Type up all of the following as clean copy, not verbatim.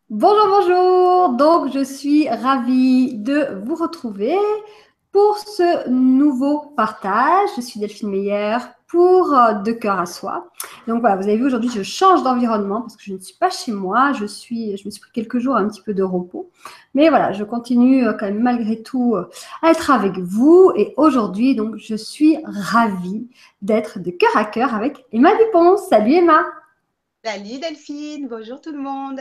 Bonjour, bonjour. Donc, je suis ravie de vous retrouver pour ce nouveau partage. Je suis Delphine Meyer pour De cœur à soi. Donc voilà, vous avez vu aujourd'hui, je change d'environnement parce que je ne suis pas chez moi. Je me suis pris quelques jours un petit peu de repos. Mais voilà, je continue quand même malgré tout à être avec vous. Et aujourd'hui, donc, je suis ravie d'être de cœur à cœur avec Emma Dupont. Salut Emma. Salut Delphine, bonjour tout le monde.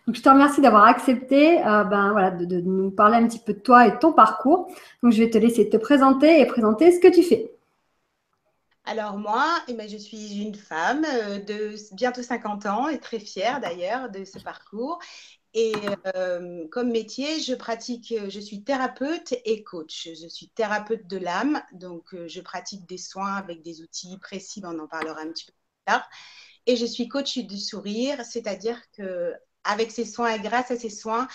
Donc, je te remercie d'avoir accepté voilà, de nous parler un petit peu de toi et de ton parcours. Donc, je vais te laisser te présenter et présenter ce que tu fais. Alors moi, je suis une femme de bientôt 50 ans et très fière d'ailleurs de ce parcours. Et comme métier, je suis thérapeute et coach. Je suis thérapeute de l'âme, donc je pratique des soins avec des outils précis, mais on en parlera un petit peu plus tard. Et je suis coach du sourire, c'est-à-dire que avec ces soins et grâce à ces soins,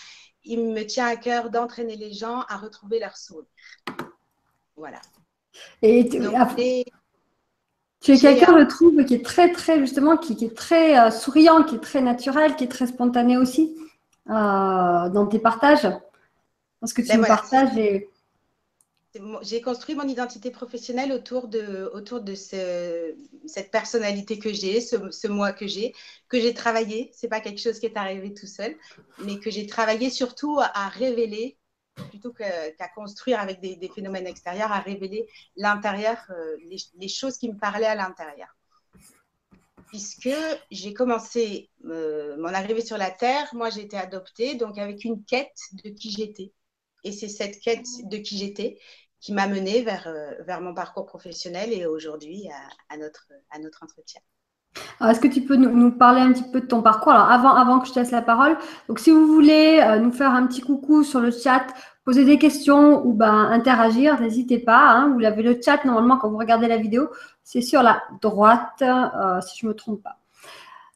il me tient à cœur d'entraîner les gens à retrouver leur sourire. Voilà. Et Donc, tu es j'ai quelqu'un, je trouve, qui est très, très, justement, qui est très souriant, qui est très naturel, qui est très spontané aussi dans tes partages. Parce que tu ben nous voilà, partages et j'ai construit mon identité professionnelle autour de cette personnalité que j'ai, ce moi que j'ai travaillé. C'est pas quelque chose qui est arrivé tout seul, mais que j'ai travaillé surtout à révéler plutôt qu'à construire avec des phénomènes extérieurs, à révéler l'intérieur, les choses qui me parlaient à l'intérieur. Puisque j'ai commencé mon arrivée sur la Terre, moi j'ai été adoptée, donc avec une quête de qui j'étais. Et c'est cette quête de qui j'étais qui m'a menée vers mon parcours professionnel et aujourd'hui à notre entretien. alors, est-ce que tu peux nous parler un petit peu de ton parcours? Alors, avant que je te laisse la parole, donc si vous voulez nous faire un petit coucou sur le chat, poser des questions ou ben, interagir, n'hésitez pas. Hein, vous avez le chat normalement quand vous regardez la vidéo, c'est sur la droite, si je ne me trompe pas.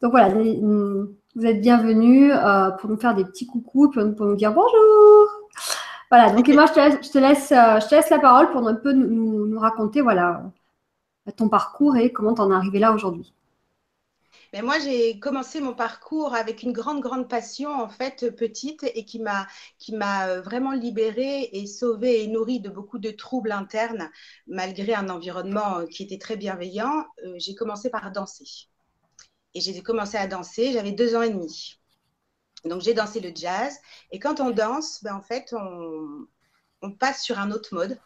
Donc voilà, vous êtes bienvenus pour nous faire des petits coucous, pour nous dire bonjour. Voilà, donc Emma, je te laisse la parole pour un peu nous raconter voilà, ton parcours et comment tu en es arrivé là aujourd'hui. Mais moi, j'ai commencé mon parcours avec une grande passion, en fait, petite, et qui m'a vraiment libérée et sauvée et nourrie de beaucoup de troubles internes, malgré un environnement qui était très bienveillant. J'ai commencé par danser. Et j'ai commencé à danser, j'avais 2 ans et demi. Donc j'ai dansé le jazz. Et quand on danse, ben, en fait, on passe sur un autre mode.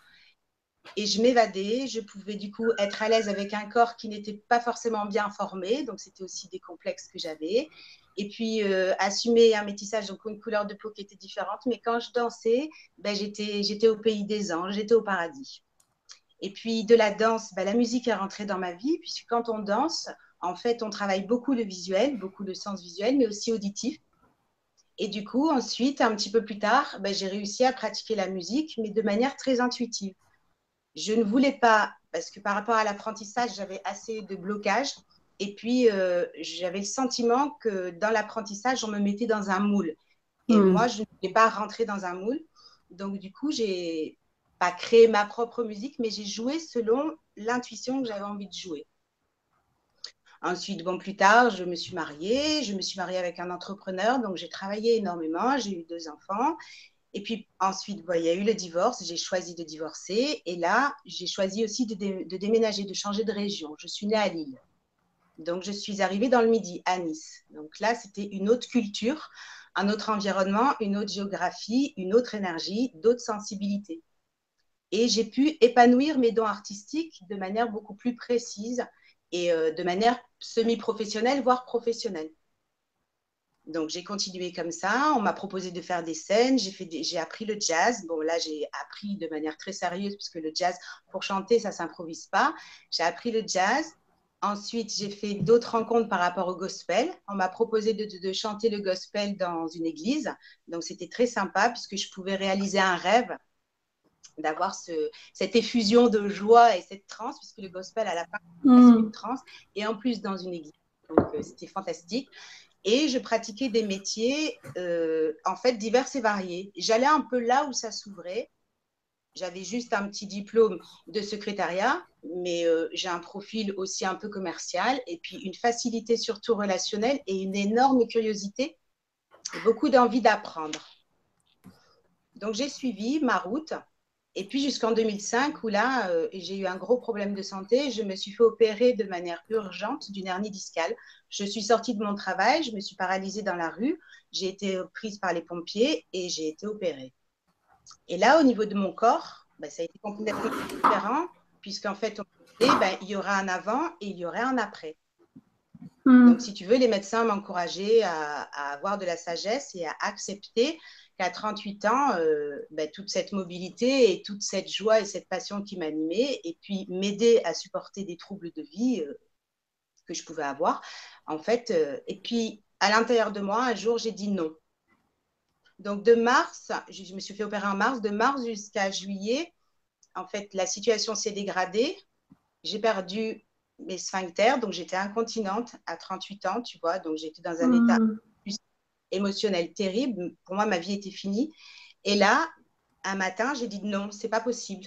Et je m'évadais, je pouvais du coup être à l'aise avec un corps qui n'était pas forcément bien formé, donc c'était aussi des complexes que j'avais. Et puis assumer un métissage, donc une couleur de peau qui était différente. Mais quand je dansais, ben, j'étais au pays des anges, j'étais au paradis. Et puis de la danse, ben, la musique est rentrée dans ma vie, puisque quand on danse, en fait, on travaille beaucoup le visuel, beaucoup le sens visuel, mais aussi auditif. Et du coup, ensuite, un petit peu plus tard, ben, j'ai réussi à pratiquer la musique, mais de manière très intuitive. Je ne voulais pas, parce que par rapport à l'apprentissage, j'avais assez de blocage. Et puis, j'avais le sentiment que dans l'apprentissage, on me mettait dans un moule. Et moi, Hmm. je ne voulais pas rentrer dans un moule. Donc, du coup, j'ai pas créé ma propre musique, mais j'ai joué selon l'intuition que j'avais envie de jouer. Ensuite, bon, plus tard, je me suis mariée. Je me suis mariée avec un entrepreneur, donc j'ai travaillé énormément. J'ai eu 2 enfants. Et puis ensuite, bon, il y a eu le divorce. J'ai choisi de divorcer. Et là, j'ai choisi aussi de déménager, de changer de région. Je suis née à Lille. Donc, je suis arrivée dans le Midi, à Nice. Donc là, c'était une autre culture, un autre environnement, une autre géographie, une autre énergie, d'autres sensibilités. Et j'ai pu épanouir mes dons artistiques de manière beaucoup plus précise et de manière semi-professionnelle, voire professionnelle. Donc, j'ai continué comme ça. On m'a proposé de faire des scènes. J'ai appris le jazz. Bon, là, j'ai appris de manière très sérieuse, puisque le jazz, pour chanter, ça ne s'improvise pas. J'ai appris le jazz. Ensuite, j'ai fait d'autres rencontres par rapport au gospel. On m'a proposé de chanter le gospel dans une église. Donc, c'était très sympa, puisque je pouvais réaliser un rêve d'avoir cette effusion de joie et cette transe, puisque le gospel à la fin, c'est une Hmm. transe, et en plus dans une église. Donc, c'était fantastique. Et je pratiquais des métiers, en fait, divers et variés. J'allais un peu là où ça s'ouvrait. J'avais juste un petit diplôme de secrétariat, mais j'ai un profil aussi un peu commercial, et puis une facilité surtout relationnelle et une énorme curiosité et beaucoup d'envie d'apprendre. Donc, j'ai suivi ma route. Et puis, jusqu'en 2005, où là, j'ai eu un gros problème de santé. Je me suis fait opérer de manière urgente d'une hernie discale. Je suis sortie de mon travail, je me suis paralysée dans la rue. J'ai été prise par les pompiers et j'ai été opérée. Et là, au niveau de mon corps, ben, ça a été complètement différent, puisqu'en fait, on disait, ben, il y aura un avant et il y aurait un après. Donc, si tu veux, les médecins m'encourageaient à avoir de la sagesse et à accepter qu'à 38 ans, ben, toute cette mobilité et toute cette joie et cette passion qui m'animait, et puis m'aider à supporter des troubles de vie que je pouvais avoir, en fait. Et puis, à l'intérieur de moi, un jour, j'ai dit non. Donc, de mars, je me suis fait opérer en mars, de mars jusqu'à juillet, en fait, la situation s'est dégradée. J'ai perdu mes sphincters, donc j'étais incontinente à 38 ans, tu vois, donc j'étais dans un état émotionnel terrible. Pour moi, ma vie était finie. Et là, un matin, j'ai dit non, c'est pas possible.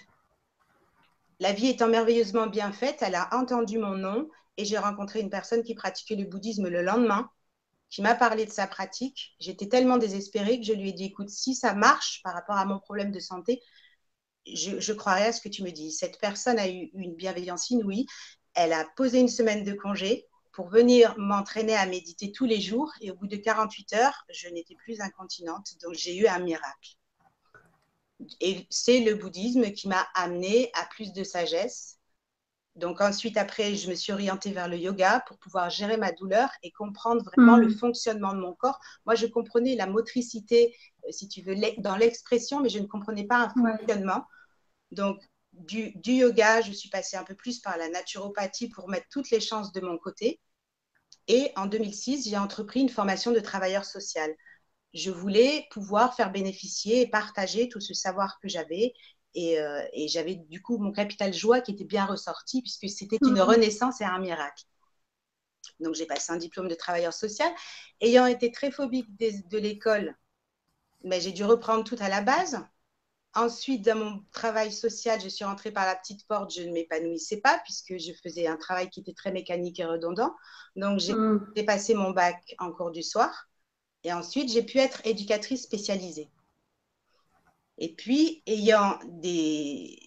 La vie étant merveilleusement bien faite, elle a entendu mon nom et j'ai rencontré une personne qui pratiquait le bouddhisme le lendemain, qui m'a parlé de sa pratique. J'étais tellement désespérée que je lui ai dit, écoute, si ça marche par rapport à mon problème de santé, je croirais à ce que tu me dis. Cette personne a eu une bienveillance inouïe. Elle a posé une semaine de congé pour venir m'entraîner à méditer tous les jours. Et au bout de 48 heures, je n'étais plus incontinente. Donc, j'ai eu un miracle. Et c'est le bouddhisme qui m'a amenée à plus de sagesse. Donc, ensuite, après, je me suis orientée vers le yoga pour pouvoir gérer ma douleur et comprendre vraiment le fonctionnement de mon corps. Moi, je comprenais la motricité, si tu veux, dans l'expression, mais je ne comprenais pas un fonctionnement. Donc, du yoga, je suis passée un peu plus par la naturopathie pour mettre toutes les chances de mon côté. Et en 2006, j'ai entrepris une formation de travailleur social. Je voulais pouvoir faire bénéficier et partager tout ce savoir que j'avais. Et j'avais du coup mon capital joie qui était bien ressorti puisque c'était une renaissance et un miracle. Donc, j'ai passé un diplôme de travailleur social. Ayant été très phobique de l'école, mais j'ai dû reprendre tout à la base. Ensuite, dans mon travail social, je suis rentrée par la petite porte, je ne m'épanouissais pas puisque je faisais un travail qui était très mécanique et redondant. Donc, j'ai passé mon bac en cours du soir et ensuite, j'ai pu être éducatrice spécialisée. Et puis, ayant des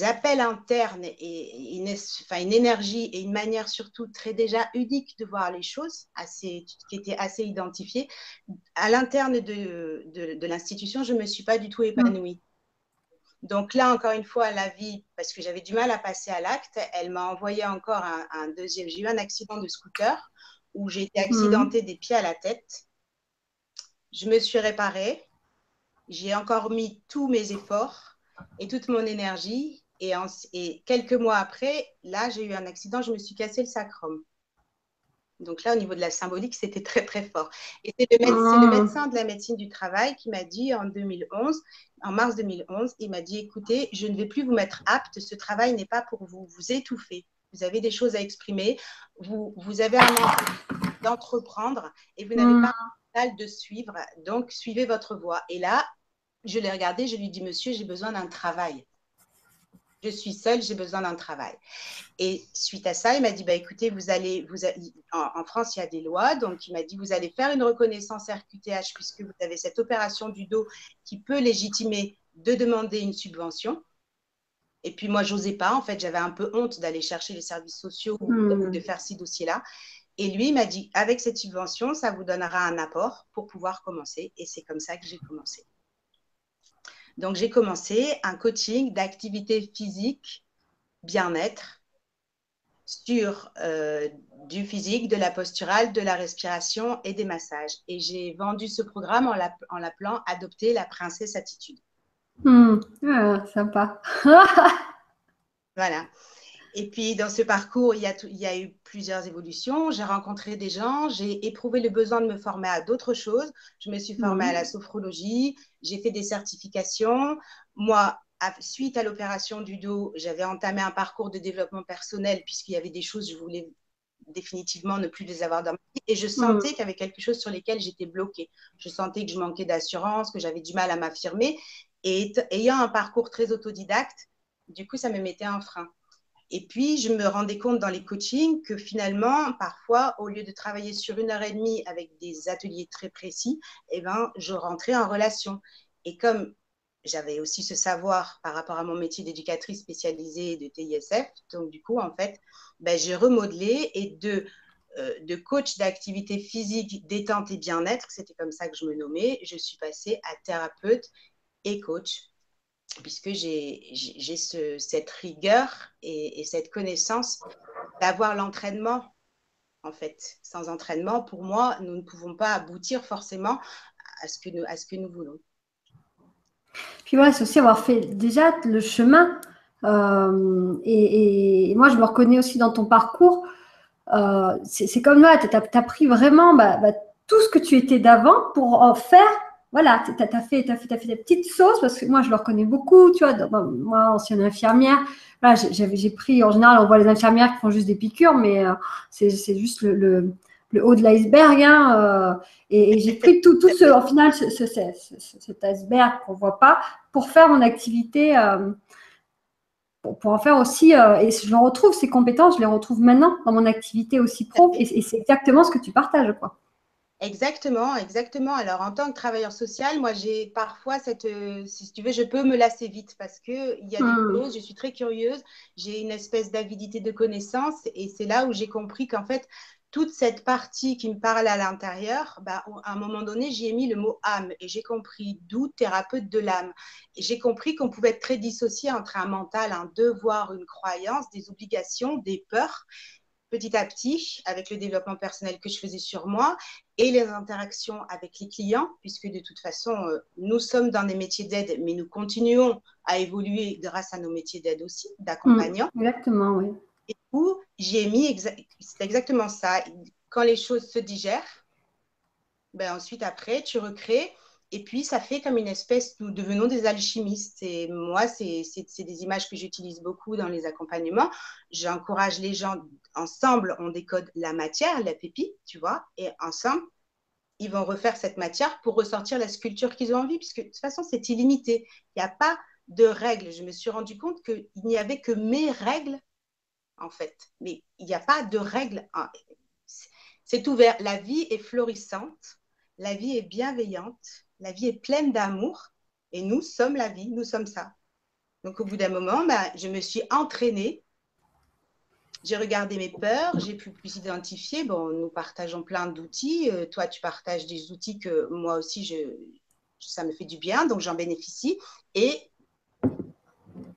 appels internes et une énergie et une manière surtout très déjà unique de voir les choses, qui était assez identifiée, à l'interne de l'institution, je ne me suis pas du tout épanouie. Donc là, encore une fois, la vie, parce que j'avais du mal à passer à l'acte, elle m'a envoyé encore un deuxième. J'ai eu un accident de scooter où j'ai été accidentée des pieds à la tête. Je me suis réparée. J'ai encore mis tous mes efforts et toute mon énergie. Et quelques mois après, là, j'ai eu un accident, je me suis cassé le sacrum. Donc là, au niveau de la symbolique, c'était très, très fort. Et c'est le médecin de la médecine du travail qui m'a dit en mars 2011, il m'a dit, écoutez, je ne vais plus vous mettre apte, ce travail n'est pas pour vous étouffer. Vous avez des choses à exprimer, vous avez un envie d'entreprendre et vous n'avez pas un mental de suivre, donc suivez votre voie. Et là, je l'ai regardé, je lui ai dit, monsieur, j'ai besoin d'un travail. Je suis seule, j'ai besoin d'un travail. Et suite à ça, il m'a dit, bah, écoutez, en France, il y a des lois. Donc, il m'a dit, vous allez faire une reconnaissance RQTH puisque vous avez cette opération du dos qui peut légitimer de demander une subvention. Et puis, moi, je n'osais pas. En fait, j'avais un peu honte d'aller chercher les services sociaux ou de faire ces dossiers-là. Et lui, il m'a dit, avec cette subvention, ça vous donnera un apport pour pouvoir commencer. Et c'est comme ça que j'ai commencé. Donc, j'ai commencé un coaching d'activité physique, bien-être, sur du physique, de la posturale, de la respiration et des massages. Et j'ai vendu ce programme en l'appelant Adopter la princesse attitude. Ah, sympa. Voilà. Et puis, dans ce parcours, il y a eu plusieurs évolutions. J'ai rencontré des gens, j'ai éprouvé le besoin de me former à d'autres choses. Je me suis formée à la sophrologie, j'ai fait des certifications. Moi, suite à l'opération du dos, j'avais entamé un parcours de développement personnel puisqu'il y avait des choses, je voulais définitivement ne plus les avoir dans ma vie. Et je sentais qu'il y avait quelque chose sur lesquels j'étais bloquée. Je sentais que je manquais d'assurance, que j'avais du mal à m'affirmer. Et ayant un parcours très autodidacte, du coup, ça me mettait un frein. Et puis, je me rendais compte dans les coachings que finalement, parfois, au lieu de travailler sur 1 heure et demie avec des ateliers très précis, eh ben, je rentrais en relation. Et comme j'avais aussi ce savoir par rapport à mon métier d'éducatrice spécialisée de TISF, donc du coup, en fait, ben, j'ai remodelé et de coach d'activité physique, détente et bien-être, c'était comme ça que je me nommais, je suis passée à thérapeute et coach, puisque j'ai cette rigueur et cette connaissance d'avoir l'entraînement, en fait. Sans entraînement, pour moi, nous ne pouvons pas aboutir forcément à ce que nous voulons. Puis voilà, c'est aussi avoir fait déjà le chemin. Et moi, je me reconnais aussi dans ton parcours. C'est comme là, tu as pris vraiment tout ce que tu étais d'avant pour en faire. Voilà, tu as fait des petites sauces parce que moi, je le reconnais beaucoup. Tu vois, moi, ancienne infirmière, voilà, j'ai pris, en général, on voit les infirmières qui font juste des piqûres, mais c'est juste le haut de l'iceberg. Hein, et j'ai pris tout ce, en final, cet iceberg qu'on ne voit pas pour faire mon activité. Pour en faire aussi, et je le retrouve, ces compétences, je les retrouve maintenant dans mon activité aussi pro, et c'est exactement ce que tu partages, quoi. Exactement, exactement. Alors, en tant que travailleur social, moi, j'ai parfois si tu veux, je peux me lasser vite parce qu'il y a des choses, je suis très curieuse, j'ai une espèce d'avidité de connaissances et c'est là où j'ai compris qu'en fait, toute cette partie qui me parle à l'intérieur, bah, à un moment donné, j'y ai mis le mot âme et j'ai compris d'où thérapeute de l'âme. Et j'ai compris qu'on pouvait être très dissocié entre un mental, un devoir, une croyance, des obligations, des peurs petit à petit avec le développement personnel que je faisais sur moi et les interactions avec les clients, puisque de toute façon, nous sommes dans des métiers d'aide, mais nous continuons à évoluer grâce à nos métiers d'aide aussi, d'accompagnant. Exactement, oui. Et du coup, j'ai mis, c'est exactement ça. Quand les choses se digèrent, ben ensuite, après, tu recrées. Et puis, ça fait comme une espèce, nous devenons des alchimistes. Et moi, c'est des images que j'utilise beaucoup dans les accompagnements. J'encourage les gens, ensemble, on décode la matière, la pépite, tu vois, et ensemble, ils vont refaire cette matière pour ressortir la sculpture qu'ils ont envie, puisque de toute façon, c'est illimité. Il n'y a pas de règles. Je me suis rendu compte qu'il n'y avait que mes règles, en fait. Mais il n'y a pas de règles. C'est ouvert. La vie est florissante. La vie est bienveillante. La vie est pleine d'amour. Et nous sommes la vie. Nous sommes ça. Donc, au bout d'un moment, je me suis entraînée. J'ai regardé mes peurs. J'ai pu plus identifier. Bon, nous partageons plein d'outils. Toi, tu partages des outils que moi aussi, ça me fait du bien. Donc, j'en bénéficie. Et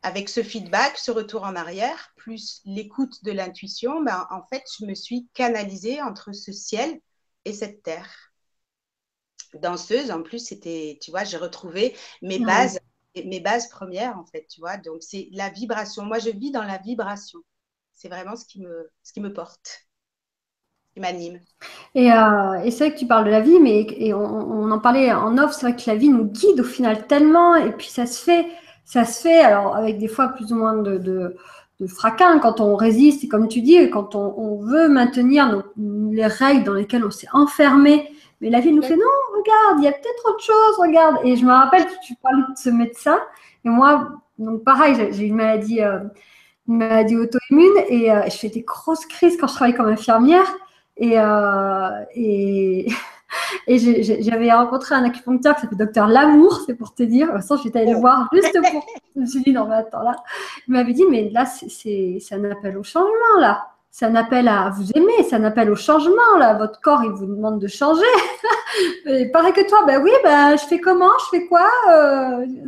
avec ce feedback, ce retour en arrière, plus l'écoute de l'intuition, en fait, je me suis canalisée entre ce ciel et cette terre. Danseuse, en plus, c'était, tu vois, j'ai retrouvé mes bases premières, en fait, tu vois. Donc, c'est la vibration. Moi, je vis dans la vibration. C'est vraiment ce qui me porte, qui m'anime. Et c'est vrai que tu parles de la vie, mais et on en parlait en off, c'est vrai que la vie nous guide au final tellement, et puis ça se fait, alors avec des fois plus ou moins de fracas, quand on résiste, et comme tu dis, quand on veut maintenir les règles dans lesquelles on s'est enfermé, mais la vie nous fait non, regarde, il y a peut-être autre chose, regarde. Et je me rappelle que tu parlais de ce médecin, et moi, donc pareil, j'ai une maladie auto-immune, et je fais des grosses crises quand je travaille comme infirmière. Et, et j'avais rencontré un acupuncteur qui s'appelle Docteur Lamour, c'est pour te dire. Ça, j'étais allée le voir juste pour. Je me suis dit, non, mais attends, là. Il m'avait dit, mais là, c'est un appel au changement, là. C'est un appel à vous aimer, c'est un appel au changement, là. Votre corps, il vous demande de changer. Et pareil que toi, ben oui, ben, je fais comment, je fais quoi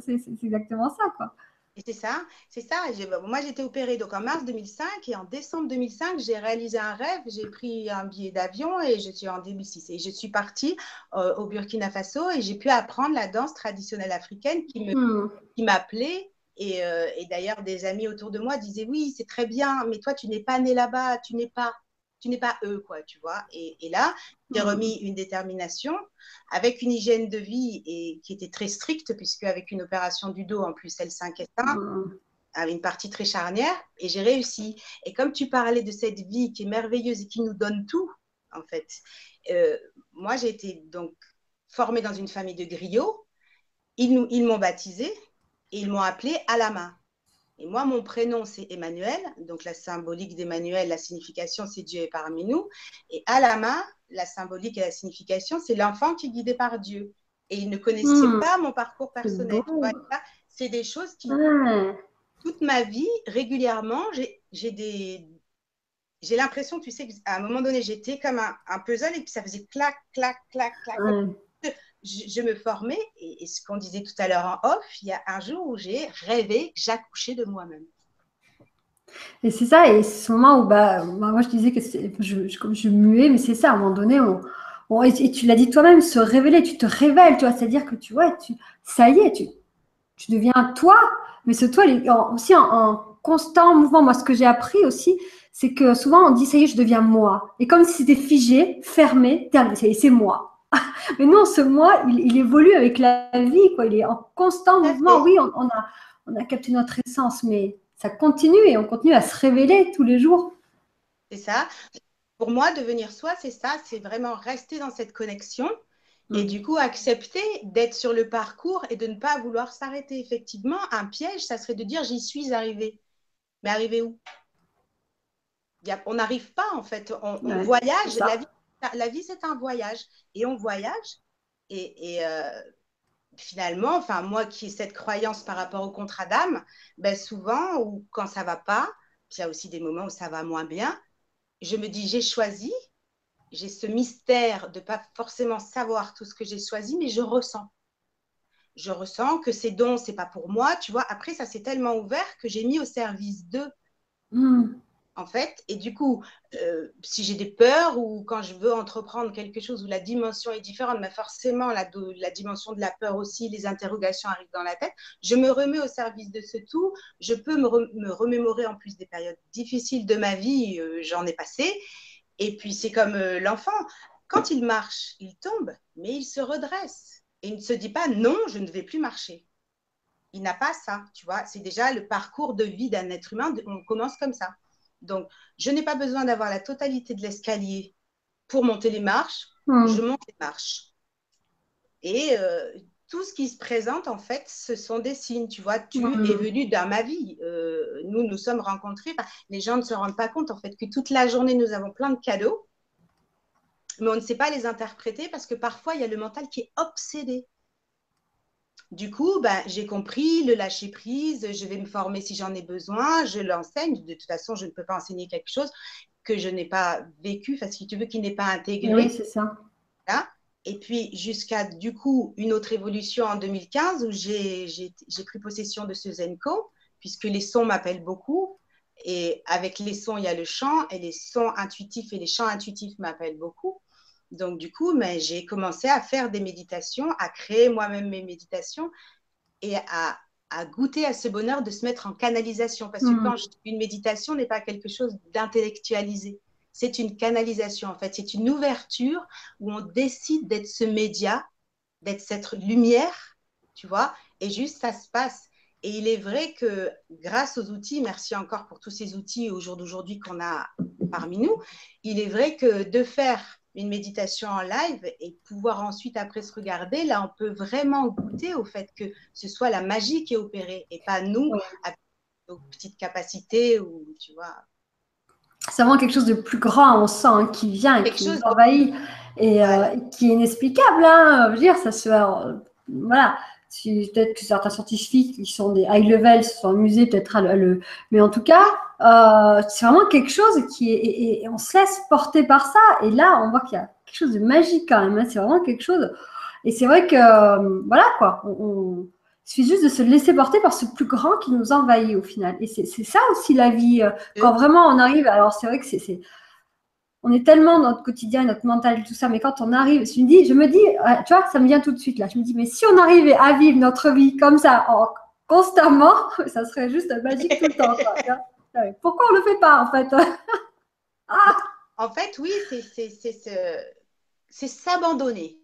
c'est exactement ça, quoi. Et c'est ça, c'est ça. Moi, j'étais opérée donc en mars 2005 et en décembre 2005, j'ai réalisé un rêve. J'ai pris un billet d'avion et je suis en 2006 et je suis partie au Burkina Faso et j'ai pu apprendre la danse traditionnelle africaine qui m'appelait. Et d'ailleurs, des amis autour de moi disaient oui, c'est très bien, mais toi, tu n'es pas né là-bas, tu n'es pas eux, quoi, tu vois. Et là, j'ai remis une détermination avec une hygiène de vie qui était très stricte, puisque avec une opération du dos, en plus, L5-S1, avec une partie très charnière, et j'ai réussi. Et comme tu parlais de cette vie qui est merveilleuse et qui nous donne tout, en fait, moi, j'ai été donc formée dans une famille de griots. Ils m'ont baptisée et ils m'ont appelée Alama. Et moi, mon prénom, c'est Emmanuel. Donc, la symbolique d'Emmanuel, la signification, c'est Dieu est parmi nous. Et Alama, la symbolique et la signification, c'est l'enfant qui est guidé par Dieu. Et ils ne connaissaient Hmm, pas mon parcours c'est beau. personnel. Tu vois, c'est des choses qui, Ouais, toute ma vie, régulièrement, j'ai l'impression, tu sais, qu'à un moment donné, j'étais comme un puzzle et puis ça faisait clac, clac, clac, clac. ouais. Je me formais et ce qu'on disait tout à l'heure en off, il y a un jour où j'ai rêvé que j'accouchais de moi-même. Et c'est ça, et c'est ce moment où moi je disais que comme je muais, mais c'est ça, à un moment donné, et tu l'as dit toi-même, se révéler, tu te révèles, tu vois, c'est-à-dire que tu vois, ça y est, tu deviens toi, mais ce toi, il est aussi en constant mouvement. Moi, ce que j'ai appris aussi, c'est que souvent on dit, ça y est, je deviens moi. Et comme si c'était figé, fermé, terminé, c'est moi. Mais non, ce moi, il évolue avec la vie, quoi. Il est en constant Tout à mouvement. fait, Oui, on a capté notre essence, mais ça continue et on continue à se révéler tous les jours. c'est ça. Pour moi, devenir soi, c'est ça, c'est vraiment rester dans cette connexion et Mm. du coup accepter d'être sur le parcours et de ne pas vouloir s'arrêter. Effectivement, un piège, ça serait de dire j'y suis arrivé. Mais arrivé où? On n'arrive pas en fait, on Ouais, c'est voyage, ça. la vie c'est un voyage et on voyage et finalement, enfin moi qui ai cette croyance par rapport au contrat d'âme, ben souvent ou quand ça va pas, puis il y a aussi des moments où ça va moins bien, je me dis j'ai choisi, j'ai ce mystère de pas forcément savoir tout ce que j'ai choisi, mais je ressens que ces dons c'est pas pour moi, tu vois. Après ça s'est tellement ouvert que j'ai mis au service d'eux Mm. en fait. Et du coup, si j'ai des peurs ou quand je veux entreprendre quelque chose où la dimension est différente, mais forcément la dimension de la peur aussi, les interrogations arrivent dans la tête, je me remets au service de ce tout. Je peux me remémorer en plus des périodes difficiles de ma vie, j'en ai passé. Et puis c'est comme l'enfant, quand il marche, il tombe, mais il se redresse. Et il ne se dit pas non, je ne vais plus marcher. Il n'a pas ça, tu vois. C'est déjà le parcours de vie d'un être humain. On commence comme ça. Donc, je n'ai pas besoin d'avoir la totalité de l'escalier pour monter les marches. Je Mm. monte les marches. Et tout ce qui se présente, en fait, ce sont des signes. Tu vois, tu es Mm. venu dans ma vie. Nous nous sommes rencontrés. Les gens ne se rendent pas compte, en fait, que toute la journée, nous avons plein de cadeaux, mais on ne sait pas les interpréter parce que parfois, il y a le mental qui est obsédé. Du coup, ben, j'ai compris le lâcher prise, je vais me former si j'en ai besoin, je l'enseigne. De toute façon, je ne peux pas enseigner quelque chose que je n'ai pas vécu, enfin, si tu veux, qui n'est pas Et oui, intégré. c'est ça. Là. Et puis, jusqu'à du coup, une autre évolution en 2015 où j'ai pris possession de ce Zenko, puisque les sons m'appellent beaucoup. Et avec les sons, il y a le chant, et les sons intuitifs et les chants intuitifs m'appellent beaucoup. Donc, du coup, mais j'ai commencé à faire des méditations, à créer moi-même mes méditations et à goûter à ce bonheur de se mettre en canalisation. Parce que Mm. une méditation n'est pas quelque chose d'intellectualisé. C'est une canalisation, en fait. C'est une ouverture où on décide d'être ce média, d'être cette lumière, tu vois, et juste ça se passe. Et il est vrai que grâce aux outils, merci encore pour tous ces outils au jour d'aujourd'hui qu'on a parmi nous, il est vrai que de faire une méditation en live et pouvoir ensuite après se regarder, là on peut vraiment goûter au fait que ce soit la magie qui est opérée et pas nous Ouais. avec nos petites capacités ou tu vois C'est vraiment quelque chose de plus grand, on sent, hein, qui vient et quelque qui nous chose de plus envahit voilà. et qui est inexplicable. Hein. Je veux dire, ça se voilà. Peut-être que certains scientifiques qui sont des high level se sont amusés peut-être mais en tout cas, c'est vraiment quelque chose qui est et on se laisse porter par ça. Et là, on voit qu'il y a quelque chose de magique quand même. Hein. C'est vraiment quelque chose. Et c'est vrai que voilà quoi. Il suffit juste de se laisser porter par ce plus grand qui nous envahit au final. Et c'est ça aussi la vie. Quand vraiment on arrive, alors c'est vrai que on est tellement dans notre quotidien, notre mental et tout ça, mais quand on arrive, je me dis, tu vois, ça me vient tout de suite là, je me dis, mais si on arrivait à vivre notre vie comme ça, constamment, ça serait juste magique tout le temps. Quoi, pourquoi on ne le fait pas en fait? Mais Ah, en fait, oui, c'est s'abandonner.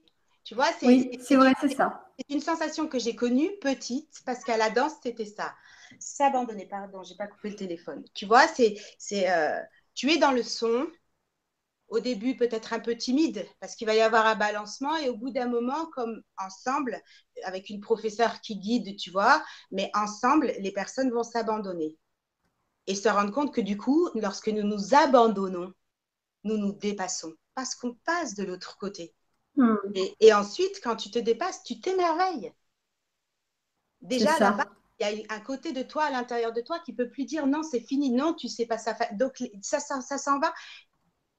Tu vois, oui, c'est vrai, c'est ça. c'est une sensation que j'ai connue petite parce qu'à la danse, c'était ça. S'abandonner, pardon, j'ai pas coupé le téléphone. Tu vois, tu es dans le son, au début peut-être un peu timide parce qu'il va y avoir un balancement et au bout d'un moment, comme ensemble, avec une professeure qui guide, tu vois, mais ensemble, les personnes vont s'abandonner et se rendre compte que du coup, lorsque nous nous abandonnons, nous nous dépassons parce qu'on passe de l'autre côté. Hmm. Et ensuite, quand tu te dépasses, tu t'émerveilles. C'est Déjà là-bas, ça. il y a un côté de toi, à l'intérieur de toi, qui peut plus dire non, c'est fini, non, tu sais pas ça. Donc ça s'en va.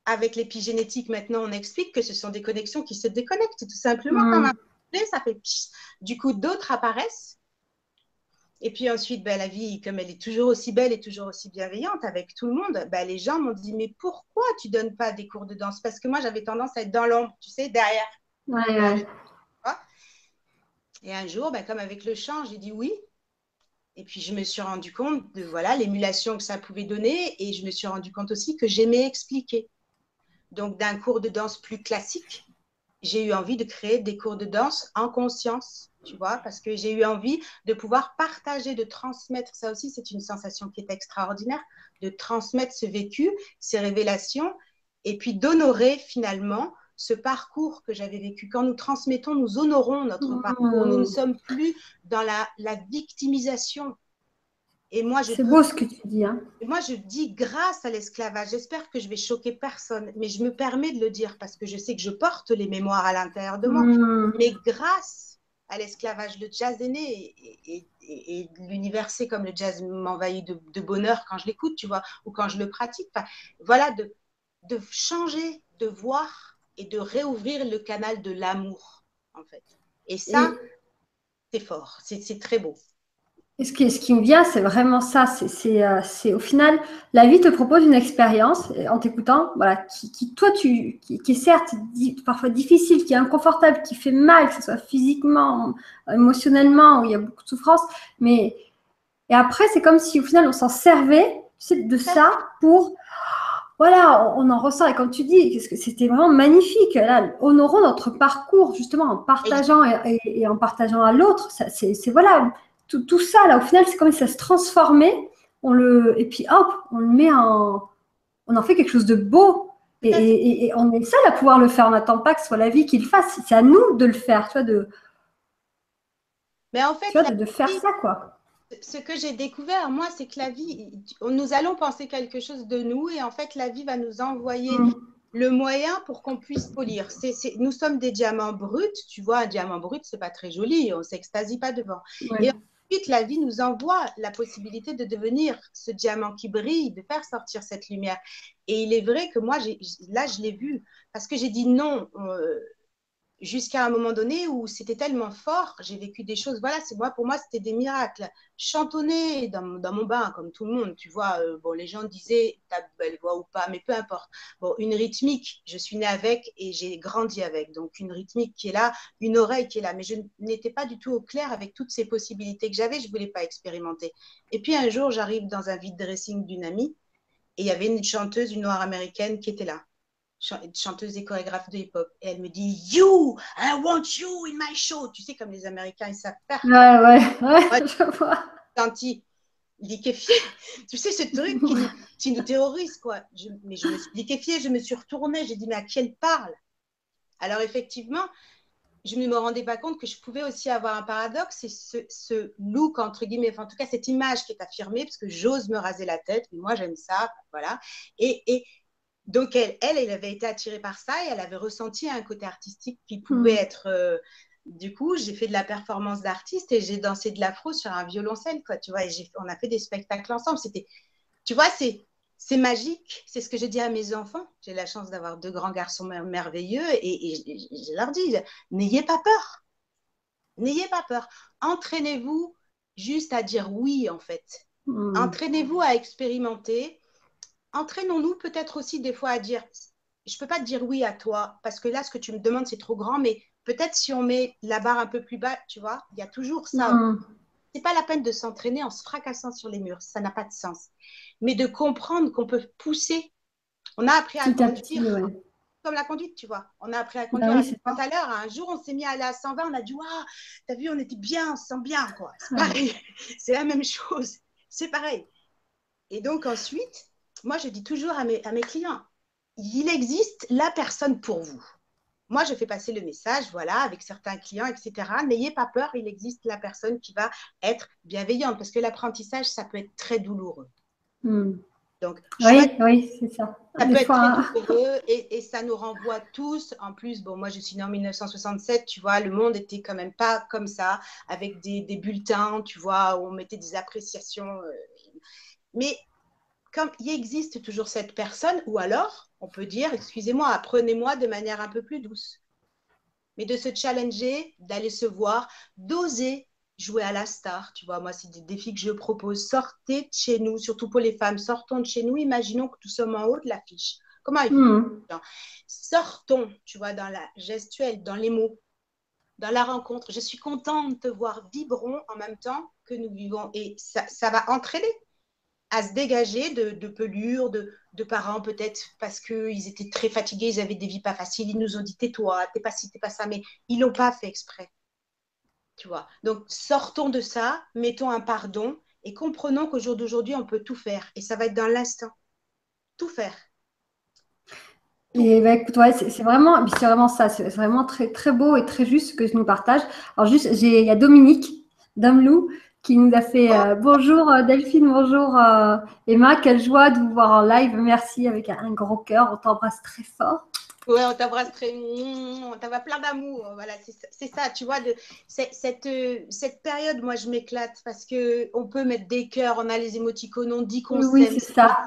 Avec l'épigénétique, maintenant, on explique que ce sont des connexions qui se déconnectent, tout simplement comme un Hmm. poulet, ça fait psh. Du coup, d'autres apparaissent. Et puis ensuite, ben, la vie, comme elle est toujours aussi belle et toujours aussi bienveillante avec tout le monde, ben, les gens m'ont dit, mais pourquoi tu donnes pas des cours de danse? Parce que moi, j'avais tendance à être dans l'ombre, tu sais, derrière. Ouais, Dans... ouais. Et un jour, ben, comme avec le chant, j'ai dit oui. Et puis, je me suis rendu compte de voilà l'émulation que ça pouvait donner. Et je me suis rendu compte aussi que j'aimais expliquer. Donc, d'un cours de danse plus classique, j'ai eu envie de créer des cours de danse en conscience, tu vois, parce que j'ai eu envie de pouvoir partager, de transmettre. Ça aussi, c'est une sensation qui est extraordinaire, de transmettre ce vécu, ces révélations, et puis d'honorer finalement ce parcours que j'avais vécu. Quand nous transmettons, nous honorons notre parcours. Nous ne Hmm. sommes plus dans la victimisation. Et moi, je C'est peux beau ce que tu dis, hein. moi, je dis grâce à l'esclavage. J'espère que je vais choquer personne, mais je me permets de le dire parce que je sais que je porte les mémoires à l'intérieur de moi. Hmm. Mais grâce à l'esclavage, le jazz est né et l'univers, c'est comme le jazz m'envahit de bonheur quand je l'écoute, tu vois, ou quand je le pratique. Enfin, voilà, de changer, de voir et de réouvrir le canal de l'amour, en fait. Et ça, Et, c'est fort, c'est très beau. et ce qui me vient, c'est vraiment ça. C'est au final, la vie te propose une expérience en t'écoutant, voilà, toi, qui est certes parfois difficile, qui est inconfortable, qui fait mal, que ce soit physiquement, émotionnellement, où il y a beaucoup de souffrance. Mais et après, c'est comme si au final, on s'en servait, tu sais, de ça pour, voilà, on en ressort. Et comme tu dis, que c'était vraiment magnifique. Là, honorons notre parcours justement en partageant et en partageant à l'autre. C'est voilà, tout ça là. Au final, c'est comme si ça se transformait. Et puis hop, on en fait quelque chose de beau. Et on est seul à pouvoir le faire. On n'attend pas que ce soit la vie qui le fasse. C'est à nous de le faire, Mais en tu fait, vois, la de faire vie, ça, quoi. ce que j'ai découvert, moi, c'est que la vie, nous allons penser quelque chose de nous et en fait, la vie va nous envoyer Mm. le moyen pour qu'on puisse polir. Nous sommes des diamants bruts, tu vois, un diamant brut, c'est pas très joli, on s'extasie pas devant. Et Ouais. ensuite, la vie nous envoie la possibilité de devenir ce diamant qui brille, de faire sortir cette lumière. Et il est vrai que moi, là, je l'ai vu parce que j'ai dit non. Jusqu'à un moment donné où c'était tellement fort, j'ai vécu des choses, voilà, pour moi, c'était des miracles. Chantonner dans mon bain, comme tout le monde, tu vois, bon, les gens disaient, t'as belle voix ou pas, mais peu importe. Bon, une rythmique, je suis née avec et j'ai grandi avec, donc une rythmique qui est là, une oreille qui est là, mais je n'étais pas du tout au clair avec toutes ces possibilités que j'avais, je ne voulais pas expérimenter. Et puis un jour, j'arrive dans un vide dressing d'une amie et il y avait une chanteuse, une noire américaine qui était là, chanteuse et chorégraphe de hip-hop. Et elle me dit, You, I want you in my show. Tu sais, comme les Américains, ils savent faire. Ouais, ouais, ouais, Ouais, je vois. gentil, liquéfié. Tu sais, ce truc qui nous terrorise, quoi. Mais je me suis liquéfiée, je me suis retournée, j'ai dit, mais à qui elle parle? Alors, effectivement, je ne me rendais pas compte que je pouvais aussi avoir un paradoxe, c'est ce look, entre guillemets, enfin, en tout cas, cette image qui est affirmée, parce que j'ose me raser la tête, mais moi, j'aime ça, voilà. Et donc, elle avait été attirée par ça et elle avait ressenti un côté artistique qui pouvait Mm. être. Du coup, j'ai fait de la performance d'artiste et j'ai dansé de l'afro sur un violoncelle, quoi, tu vois. Et on a fait des spectacles ensemble. Tu vois, c'est magique. C'est ce que je dis à mes enfants. J'ai la chance d'avoir deux grands garçons merveilleux et je leur dis, n'ayez pas peur. N'ayez pas peur. Entraînez-vous juste à dire oui, en fait. Mm. Entraînez-vous à expérimenter. Entraînons-nous peut-être aussi des fois à dire, je ne peux pas te dire oui à toi, parce que là, ce que tu me demandes, c'est trop grand, mais peut-être si on met la barre un peu plus bas, tu vois, il y a toujours ça. Mm. C'est pas la peine de s'entraîner en se fracassant sur les murs, ça n'a pas de sens. Mais de comprendre qu'on peut pousser. On a appris à Petit à petit, conduire ouais. comme la conduite, tu vois. On a appris à Bah conduire à oui, c'est 50 ça. à l'heure. Un jour, on s'est mis à aller à 120, on a dit, waouh, t'as vu, on était bien, on se sent bien, quoi. C'est Ouais. pareil, c'est la même chose. C'est pareil. Et donc ensuite, moi, je dis toujours à mes clients, il existe la personne pour vous. Moi, je fais passer le message, voilà, avec certains clients, etc. N'ayez pas peur, il existe la personne qui va être bienveillante parce que l'apprentissage, ça peut être très douloureux. Hmm. Donc, Oui, oui, c'est ça. ça Des peut être très fois, douloureux et ça nous renvoie tous. En plus, bon, moi, je suis née en 1967, tu vois, le monde était quand même pas comme ça, avec des bulletins, tu vois, où on mettait des appréciations. Mais comme il existe toujours cette personne, ou alors, on peut dire, excusez-moi, apprenez-moi de manière un peu plus douce. Mais de se challenger, d'aller se voir, d'oser jouer à la star. Tu vois, moi, c'est des défis que je propose. Sortez de chez nous, surtout pour les femmes, sortons de chez nous. Imaginons que nous sommes en haut de l'affiche. Comment ils font? hmm. Sortons, tu vois, dans la gestuelle, dans les mots, dans la rencontre. Je suis contente de te voir, vibrons en même temps que nous vivons. Et ça va entraîner à se dégager de pelures, de parents peut-être parce qu'ils étaient très fatigués, ils avaient des vies pas faciles, ils nous ont dit tais-toi, t'es pas ci, t'es pas ça, mais ils l'ont pas fait exprès, tu vois. Donc sortons de ça, mettons un pardon et comprenons qu'au jour d'aujourd'hui, on peut tout faire et ça va être dans l'instant, tout faire, tout. Et bah, écoute, ouais, c'est vraiment ça, c'est vraiment très, très beau et très juste ce que je nous partage. Alors juste, il y a Dominique Damelou qui nous a fait Oh, bonjour Delphine, bonjour Emma, quelle joie de vous voir en live, merci avec un gros cœur, on t'embrasse très fort. ouais, on t'embrasse très, on t'envoie plein d'amour. Voilà, c'est ça, tu vois, cette période, moi, je m'éclate parce que on peut mettre des cœurs, on a les émoticônes, on dit qu'on Oui, oui, s'aime, c'est ça.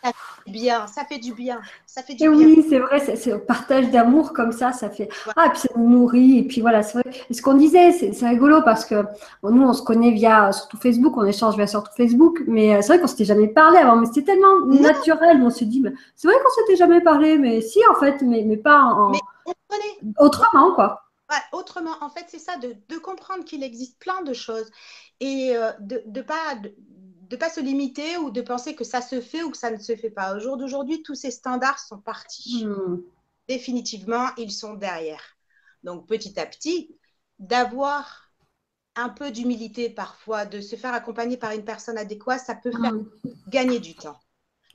ça fait du bien, ça fait du bien, ça fait Et du bien. oui, c'est vrai, c'est le partage d'amour comme ça fait. Voilà. Ah, et puis ça nous nourrit. Et puis voilà, c'est vrai. Et ce qu'on disait, c'est rigolo parce que bon, nous, on se connaît via surtout Facebook, on échange via surtout Facebook, mais c'est vrai qu'on s'était jamais parlé avant, mais c'était tellement Non, naturel. On s'est dit, bah, c'est vrai qu'on s'était jamais parlé, mais si, en fait, mais pas mais on connaît. autrement, quoi. Ouais, autrement, en fait, c'est ça, de comprendre qu'il existe plein de choses et de pas se limiter ou de penser que ça se fait ou que ça ne se fait pas. Au jour d'aujourd'hui, tous ces standards sont partis. Hmm. Définitivement, ils sont derrière. Donc, petit à petit, d'avoir un peu d'humilité parfois, de se faire accompagner par une personne adéquate, ça peut faire Hmm. gagner du temps.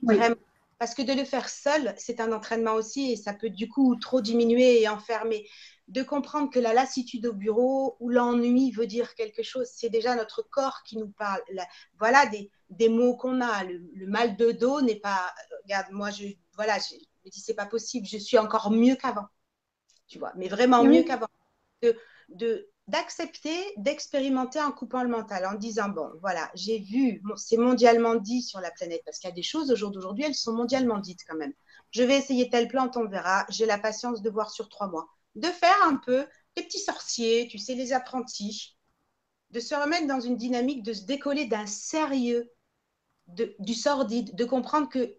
Oui. Vraiment. Parce que de le faire seul, c'est un entraînement aussi et ça peut du coup trop diminuer et enfermer. De comprendre que la lassitude au bureau ou l'ennui veut dire quelque chose, c'est déjà notre corps qui nous parle. Voilà des mots qu'on a. Le mal de dos n'est pas. Regarde, moi, voilà, je me dis, c'est pas possible, je suis encore mieux qu'avant, tu vois, mais vraiment Et mieux oui. qu'avant d'accepter, d'expérimenter en coupant le mental, en disant, bon, voilà, j'ai vu, c'est mondialement dit sur la planète, parce qu'il y a des choses au jour d'aujourd'hui, elles sont mondialement dites quand même. Je vais essayer telle plante, on verra. J'ai la patience de voir sur 3 mois. De faire un peu les petits sorciers, tu sais, les apprentis, de se remettre dans une dynamique, de se décoller d'un sérieux, du sordide, de comprendre que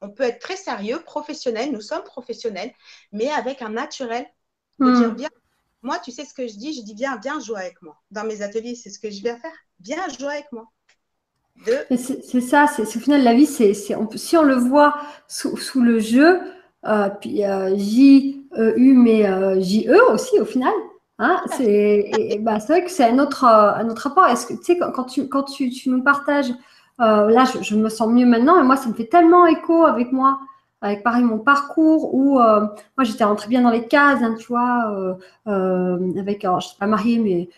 on peut être très sérieux, professionnel, nous sommes professionnels, mais avec un naturel, de dire Hmm. bien, moi, tu sais ce que je dis viens jouer avec moi. Dans mes ateliers, c'est ce que je viens faire. Viens jouer avec moi. De... Mais c'est ça, au final, la vie, si on le voit sous le jeu, puis J-E-U, mais J-E aussi au final, hein, bah, c'est vrai que c'est un autre rapport. Est-ce que, tu sais, quand tu nous partages, là, je me sens mieux maintenant, et moi, ça me fait tellement écho avec moi, avec pareil mon parcours, où moi, j'étais rentrée bien dans les cases, hein, tu vois, avec, alors, je ne suis pas mariée, mais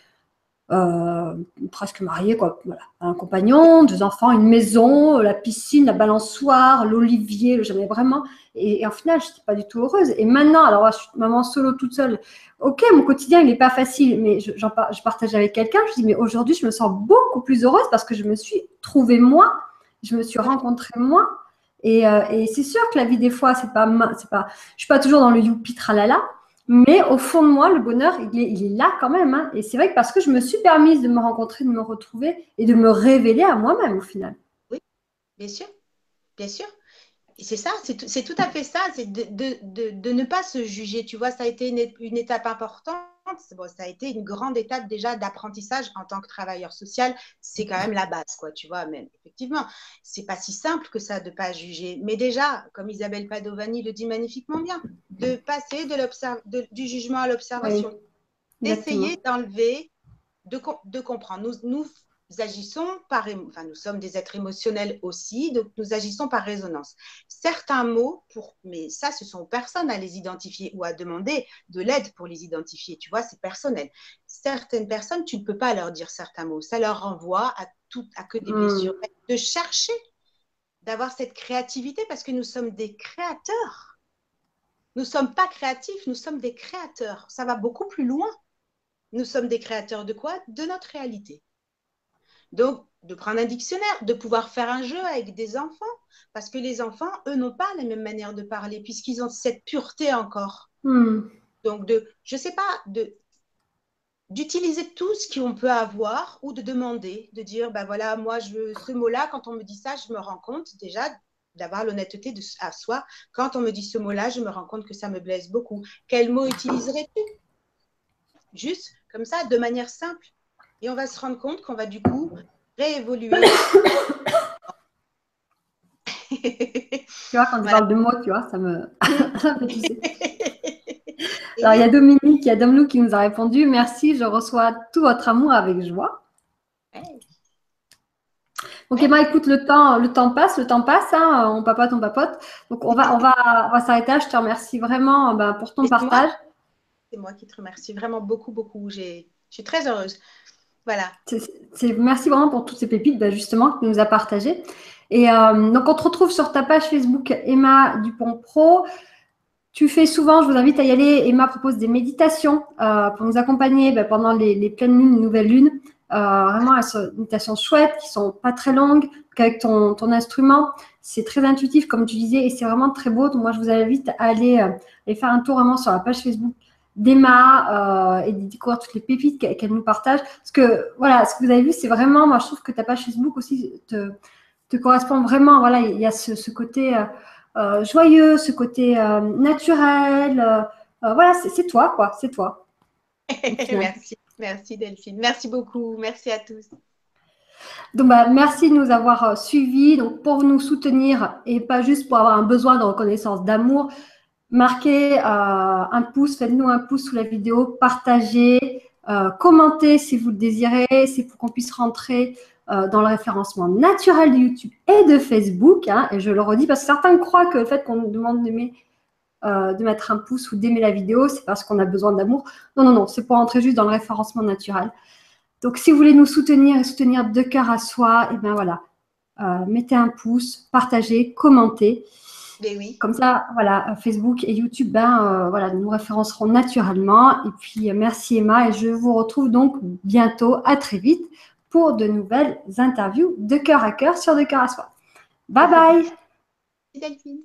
euh, presque mariée, quoi. Voilà. Un compagnon, 2 enfants, une maison, la piscine, la balançoire, l'olivier, j'aimais vraiment. Et en final, je n'étais pas du tout heureuse. Et maintenant, alors, je suis maman solo toute seule. Ok, mon quotidien, il n'est pas facile, mais je partage avec quelqu'un. Je dis, mais aujourd'hui, je me sens beaucoup plus heureuse parce que je me suis trouvée moi, je me suis rencontrée moi. Et c'est sûr que la vie, des fois, je suis pas toujours dans le youpi tralala, mais au fond de moi, le bonheur, il est là quand même, hein. Et c'est vrai que parce que je me suis permise de me rencontrer, de me retrouver et de me révéler à moi-même au final. Oui, bien sûr, bien sûr. Et c'est ça, c'est tout à fait ça, c'est de ne pas se juger. Tu vois, ça a été une étape importante. Bon, ça a été une grande étape déjà d'apprentissage en tant que travailleur social. C'est quand même la base, quoi, tu vois, même. Effectivement, c'est pas si simple que ça de pas juger. Mais déjà, comme Isabelle Padovani le dit magnifiquement bien, de passer du jugement à Oui, l'observation, exactement. d'essayer d'enlever, de comprendre. Nous, agissons par, enfin, nous sommes des êtres émotionnels aussi, donc nous agissons par résonance. Certains mots, mais ça, ce sont aux personnes à les identifier ou à demander de l'aide pour les identifier. Tu vois, c'est personnel. Certaines personnes, tu ne peux pas leur dire certains mots. Ça leur renvoie à que des blessures. De chercher, d'avoir cette créativité parce que nous sommes des créateurs. Nous ne sommes pas créatifs, nous sommes des créateurs. Ça va beaucoup plus loin. Nous sommes des créateurs de quoi? De notre réalité. Donc, de prendre un dictionnaire, de pouvoir faire un jeu avec des enfants, parce que les enfants, eux, n'ont pas la même manière de parler, puisqu'ils ont cette pureté encore. Donc, je ne sais pas, d'utiliser tout ce qu'on peut avoir ou de demander, de dire, ben voilà, moi, ce mot-là, quand on me dit ça, je me rends compte déjà d'avoir l'honnêteté à soi. Quand on me dit ce mot-là, je me rends compte que ça me blesse beaucoup. Quel mot utiliserais-tu? Juste comme ça, de manière simple. Et on va se rendre compte qu'on va du coup réévoluer. Tu vois, quand tu parles de mots, tu vois, ça me fait tousser. Alors, il y a Dominique, il y a Domlou qui nous a répondu. Merci, je reçois tout votre amour avec joie. Donc, Emma, écoute, le temps passe, hein, on papote. Donc, on va s'arrêter là. Je te remercie vraiment pour ton partage. C'est moi qui te remercie vraiment beaucoup, beaucoup. Je suis très heureuse. Voilà. Merci vraiment pour toutes ces pépites, justement, que tu nous as partagées. Et donc, on te retrouve sur ta page Facebook Emma Dupont Pro. Tu fais souvent, je vous invite à y aller. Emma propose des méditations pour nous accompagner pendant les pleines lunes, nouvelles lunes. Vraiment, elles sont des méditations chouettes qui sont pas très longues, qu'avec ton instrument. C'est très intuitif, comme tu disais, et c'est vraiment très beau. Donc, moi, je vous invite à aller faire un tour vraiment sur la page Facebook d'Emma et de découvrir toutes les pépites qu'elle nous partage. Parce que, voilà, ce que vous avez vu, c'est vraiment, moi, je trouve que ta page Facebook aussi te correspond vraiment. Voilà, il y a ce côté joyeux, ce côté naturel. Voilà, c'est toi, quoi. C'est toi. Merci Delphine. Merci beaucoup. Merci à tous. Donc, merci de nous avoir suivis. Donc, pour nous soutenir et pas juste pour avoir un besoin de reconnaissance, d'amour, marquez un pouce, faites-nous un pouce sous la vidéo, partagez, commentez si vous le désirez, c'est pour qu'on puisse rentrer dans le référencement naturel de YouTube et de Facebook. Hein, et je le redis parce que certains croient que le fait qu'on nous demande de mettre un pouce ou d'aimer la vidéo, c'est parce qu'on a besoin d'amour. Non, c'est pour rentrer juste dans le référencement naturel. Donc, si vous voulez nous soutenir et soutenir de cœur à soi, et bien voilà, mettez un pouce, partagez, commentez. Mais oui. Comme ça, voilà, Facebook et YouTube, voilà, nous référencerons naturellement. Et puis, merci Emma, et je vous retrouve donc bientôt, à très vite, pour de nouvelles interviews de cœur à cœur sur De cœur à soi. Bye bye. Delphine.